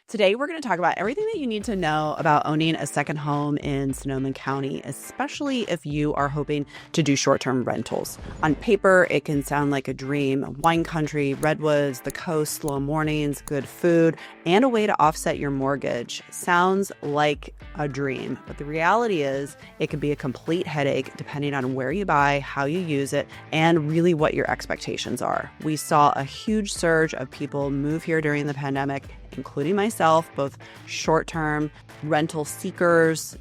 Today, we're going to talk about everything that you need to know about owning a second home in Sonoma County, especially if you are hoping to do short-term rentals. On paper, it can sound like a dream: wine country, redwoods, the coast, slow mornings, good food, and a way to offset your mortgage. Sounds like a dream, but the reality is it can be a complete headache depending on where you buy, how you use it, and really what your expectations are. We saw a huge surge of people move here during the pandemic, including myself, both short-term rental seekers,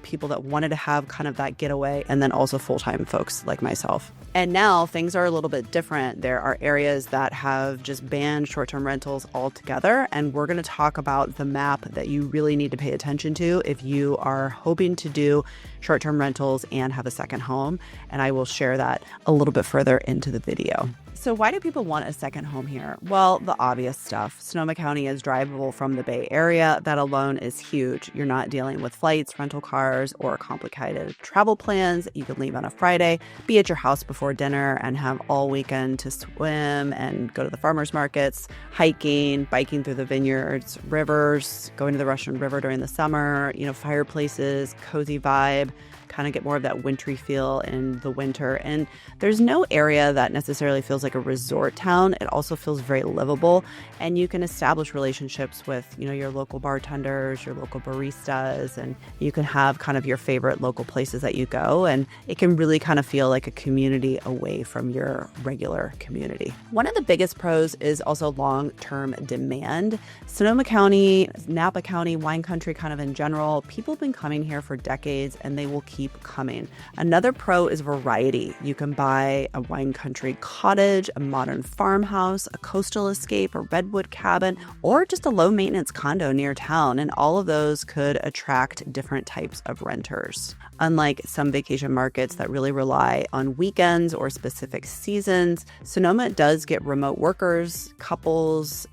people that wanted to have kind of that getaway, and then also full-time folks like myself. And now things are a little bit different. There are areas that have just banned short-term rentals altogether, and we're going to talk about the map that you really need to pay attention to if you are hoping to do short-term rentals and have a second home, and I will share that a little bit further into the video. So why do people want a second home here? Well, the obvious stuff. Sonoma County is drivable from the Bay Area. That alone is huge. You're not dealing with flights, rental cars, or complicated travel plans. You can leave on a Friday, be at your house before dinner, and have all weekend to swim and go to the farmers markets, hiking, biking through the vineyards, rivers, going to the Russian River during the summer, fireplaces, cozy vibe, kind of get more of that wintry feel in the winter. And there's no area that necessarily feels like a resort town. It also feels very livable, and you can establish relationships with, your local bartenders, your local baristas, and you can have kind of your favorite local places that you go, and it can really kind of feel like a community away from your regular community. One of the biggest pros is also long-term demand. Sonoma County, Napa County, wine country kind of in general, people have been coming here for decades, and they will keep coming. Another pro is variety. You can buy a wine country cottage, a modern farmhouse, a coastal escape, a redwood cabin, or just a low maintenance condo near town. And all of those could attract different types of renters. Unlike some vacation markets that really rely on weekends or specific seasons, Sonoma does get remote workers, couples,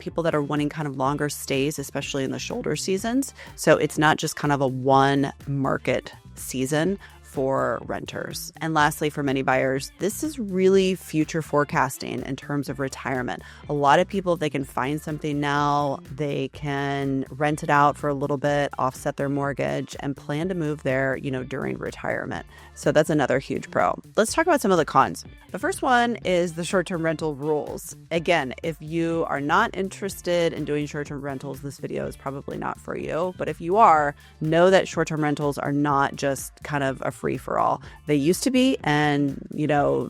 people that are wanting kind of longer stays, especially in the shoulder seasons. So it's not just kind of a one market season for renters. And lastly, for many buyers, this is really future forecasting in terms of retirement. A lot of people, if they can find something now, they can rent it out for a little bit, offset their mortgage, and plan to move there, during retirement. So that's another huge pro. Let's talk about some of the cons. The first one is the short-term rental rules. Again, if you are not interested in doing short-term rentals, this video is probably not for you. But if you are, know that short-term rentals are not just kind of a free-for-all. They used to be, and,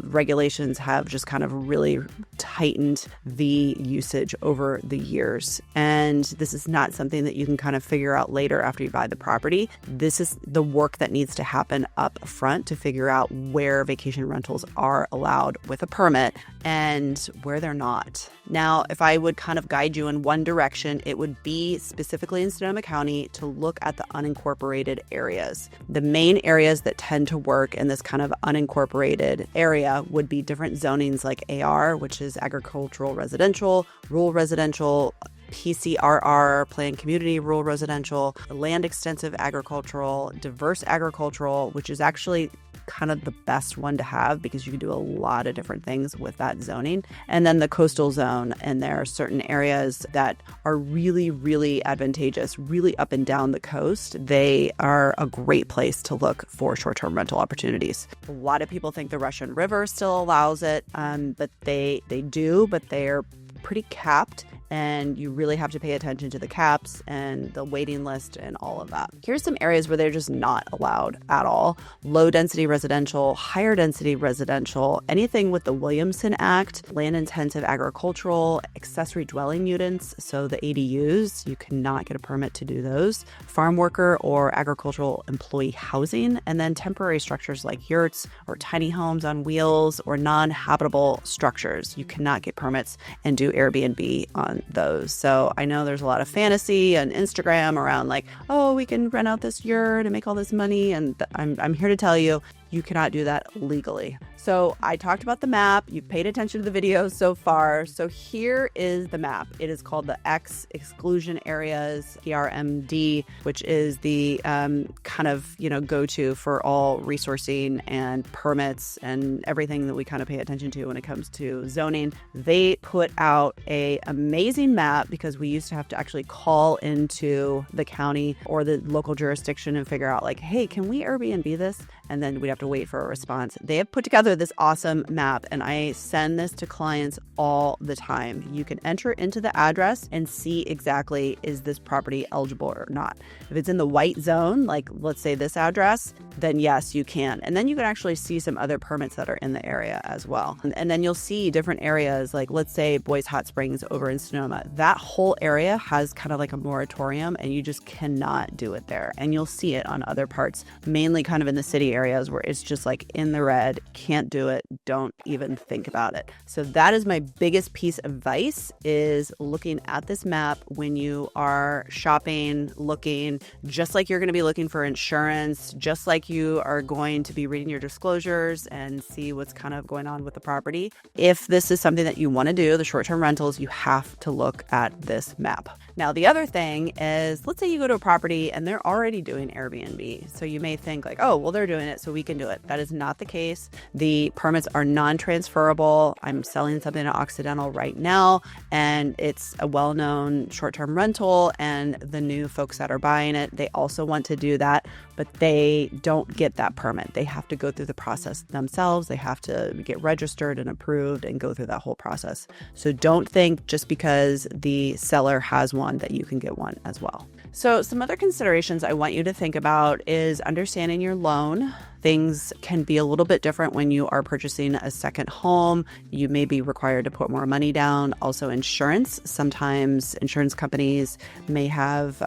regulations have just kind of really tightened the usage over the years. And this is not something that you can kind of figure out later after you buy the property. This is the work that needs to happen up front to figure out where vacation rentals are allowed with a permit and where they're not. Now, if I would kind of guide you in one direction, it would be specifically in Sonoma County to look at the unincorporated areas. The main areas that tend to work in this kind of unincorporated area would be different zonings like AR, which is agricultural residential, rural residential, PCRR, planned community rural residential, land extensive agricultural, diverse agricultural, which is actually kind of the best one to have because you can do a lot of different things with that zoning. And then the coastal zone, and there are certain areas that are really, really advantageous, really up and down the coast. They are a great place to look for short-term rental opportunities. A lot of people think the Russian River still allows it, but they do, but they're pretty capped, and you really have to pay attention to the caps and the waiting list and all of that. Here's some areas where they're just not allowed at all. Low density residential, higher density residential, anything with the Williamson Act, land intensive agricultural, accessory dwelling units, so the ADUs, you cannot get a permit to do those, farm worker or agricultural employee housing, and then temporary structures like yurts or tiny homes on wheels or non-habitable structures. You cannot get permits and do Airbnb on those. So I know there's a lot of fantasy on Instagram around like, oh, we can rent out this yurt and make all this money. And I'm here to tell you, You cannot do that legally. So I talked about the map. You've paid attention to the videos so far. So here is the map. It is called the X exclusion areas, PRMD, which is the kind of, go-to for all resourcing and permits and everything that we kind of pay attention to when it comes to zoning. They put out an amazing map because we used to have to actually call into the county or the local jurisdiction and figure out like, hey, can we Airbnb this? And then we'd have to wait for a response. They have put together this awesome map, and I send this to clients all the time. You can enter into the address and see exactly, is this property eligible or not? If it's in the white zone, like let's say this address, then yes, you can. And then you can actually see some other permits that are in the area as well. And then you'll see different areas, like let's say Boys Hot Springs over in Sonoma. That whole area has kind of like a moratorium, and you just cannot do it there. And you'll see it on other parts, mainly kind of in the city areas where it's just like in the red, can't do it, don't even think about it. So that is my biggest piece of advice, is looking at this map when you are shopping, looking, just like you're going to be looking for insurance, just like you are going to be reading your disclosures and see what's kind of going on with the property. If this is something that you want to do, the short-term rentals, you have to look at this map. Now, the other thing is, let's say you go to a property and they're already doing Airbnb. So you may think like, oh, well, they're doing it, so we can do it. That is not the case. The permits are non-transferable. I'm selling something at Occidental right now, and it's a well-known short-term rental, and the new folks that are buying it, they also want to do that, but they don't get that permit. They have to go through the process themselves. They have to get registered and approved and go through that whole process. So don't think just because the seller has one that you can get one as well. So some other considerations I want you to think about is understanding your loan. Things can be a little bit different when you are purchasing a second home. You may be required to put more money down. Also, insurance. Sometimes insurance companies may have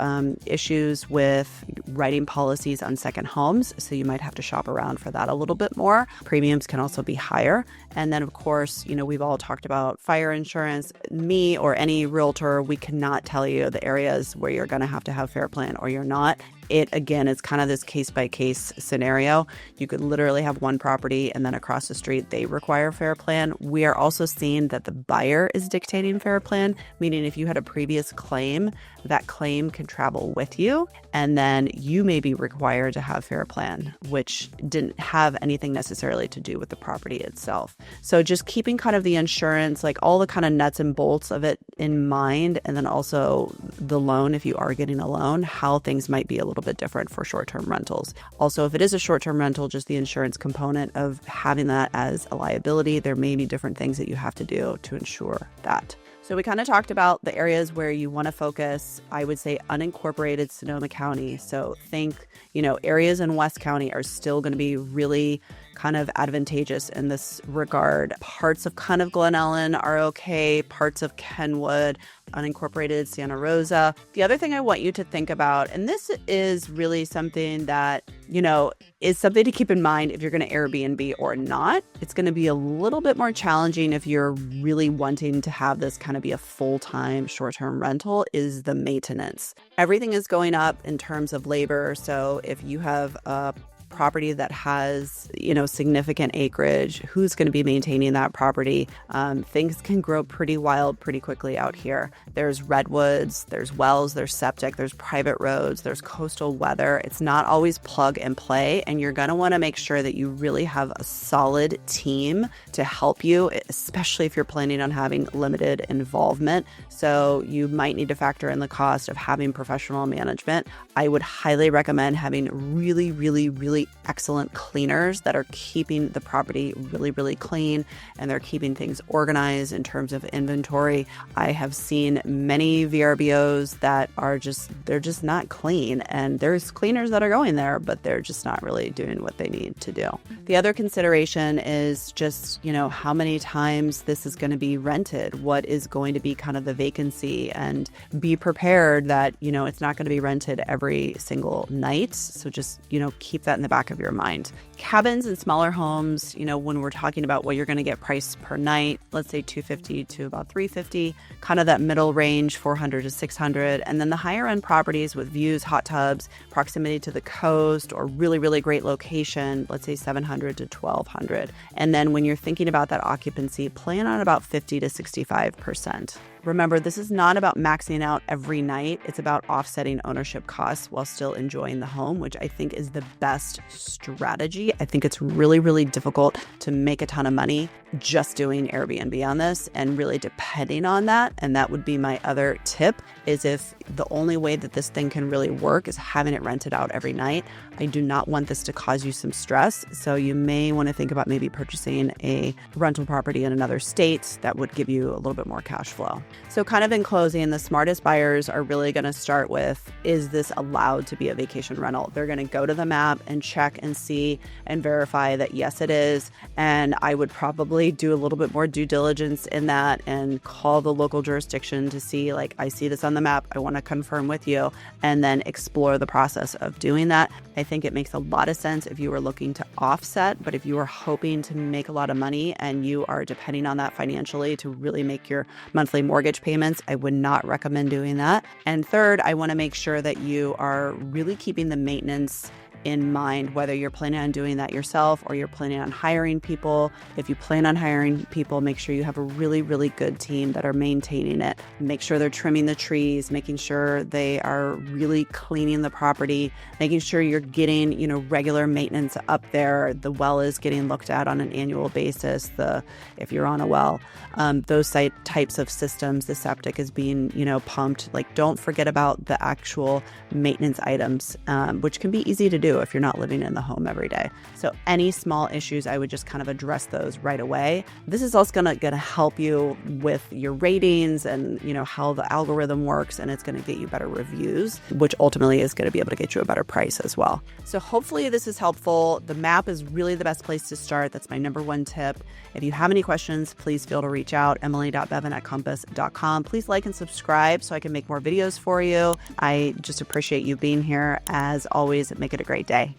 issues with writing policies on second homes, so you might have to shop around for that a little bit more. Premiums can also be higher. And then, of course, we've all talked about fire insurance. Me or any realtor, we cannot tell you the areas where you're going to have fair plan or you're not. Again, it's kind of this case-by-case scenario. You could literally have one property and then across the street, they require fair plan. We are also seeing that the buyer is dictating fair plan, meaning if you had a previous claim, that claim can travel with you, and then you may be required to have fair plan, which didn't have anything necessarily to do with the property itself. So just keeping kind of the insurance, like all the kind of nuts and bolts of it in mind, and then also the loan, if you are getting a loan, how things might be a little bit different for short-term rentals. Also, if it is a short-term rental, just the insurance component of having that as a liability, there may be different things that you have to do to ensure that. So we kind of talked about the areas where you want to focus. I would say unincorporated Sonoma County. So think, areas in West County are still going to be really kind of advantageous in this regard. Parts of kind of Glen Ellen are okay. Parts of Kenwood, unincorporated Santa Rosa. The other thing I want you to think about, and this is really something that, is something to keep in mind if you're going to Airbnb or not. It's going to be a little bit more challenging if you're really wanting to have this kind of be a full-time short-term rental, is the maintenance. Everything is going up in terms of labor. So if you have a property that has, significant acreage, who's going to be maintaining that property? Things can grow pretty wild pretty quickly out here. There's redwoods, there's wells, there's septic, there's private roads, there's coastal weather. It's not always plug and play, and you're going to want to make sure that you really have a solid team to help you, especially if you're planning on having limited involvement. So you might need to factor in the cost of having professional management. I would highly recommend having really, really, really excellent cleaners that are keeping the property really, really clean, and they're keeping things organized in terms of inventory. I have seen many VRBOs that they're just not clean, and there's cleaners that are going there, but they're just not really doing what they need to do. The other consideration is just, how many times this is going to be rented, what is going to be kind of the vacancy, and be prepared that, it's not going to be rented every single night. So just, keep that in the back of your mind. Cabins and smaller homes, when we're talking about what you're going to get priced per night, let's say $250 to about $350, kind of that middle range, $400 to $600. And then the higher end properties with views, hot tubs, proximity to the coast, or really, really great location, let's say $700 to $1,200. And then when you're thinking about that occupancy, plan on about 50 to 65%. Remember, this is not about maxing out every night. It's about offsetting ownership costs while still enjoying the home, which I think is the best strategy. I think it's really, really difficult to make a ton of money just doing Airbnb on this and really depending on that. And that would be my other tip, is if the only way that this thing can really work is having it rented out every night. I do not want this to cause you some stress. So you may want to think about maybe purchasing a rental property in another state that would give you a little bit more cash flow. So kind of in closing, the smartest buyers are really going to start with, is this allowed to be a vacation rental? They're going to go to the map and check and see and verify that yes, it is. And I would probably do a little bit more due diligence in that and call the local jurisdiction to see, like, I see this on the map, I want to confirm with you, and then explore the process of doing that. I think it makes a lot of sense if you are looking to offset, but if you are hoping to make a lot of money and you are depending on that financially to really make your monthly mortgage payments, I would not recommend doing that. And third, I want to make sure that you are really keeping the maintenance in mind, whether you're planning on doing that yourself or you're planning on hiring people. If you plan on hiring people, make sure you have a really, really good team that are maintaining it. Make sure they're trimming the trees, making sure they are really cleaning the property, making sure you're getting, regular maintenance up there. The well is getting looked at on an annual basis. If you're on a well, those types of systems, the septic is being, pumped. Like, don't forget about the actual maintenance items, which can be easy to do if you're not living in the home every day. So any small issues, I would just kind of address those right away. This is also going to help you with your ratings and, how the algorithm works, and it's going to get you better reviews, which ultimately is going to be able to get you a better price as well. So hopefully this is helpful. The map is really the best place to start. That's my number one tip. If you have any questions, please feel to reach out, emily.beaven@compass.com. Please like and subscribe so I can make more videos for you. I just appreciate you being here. As always, make it a great day.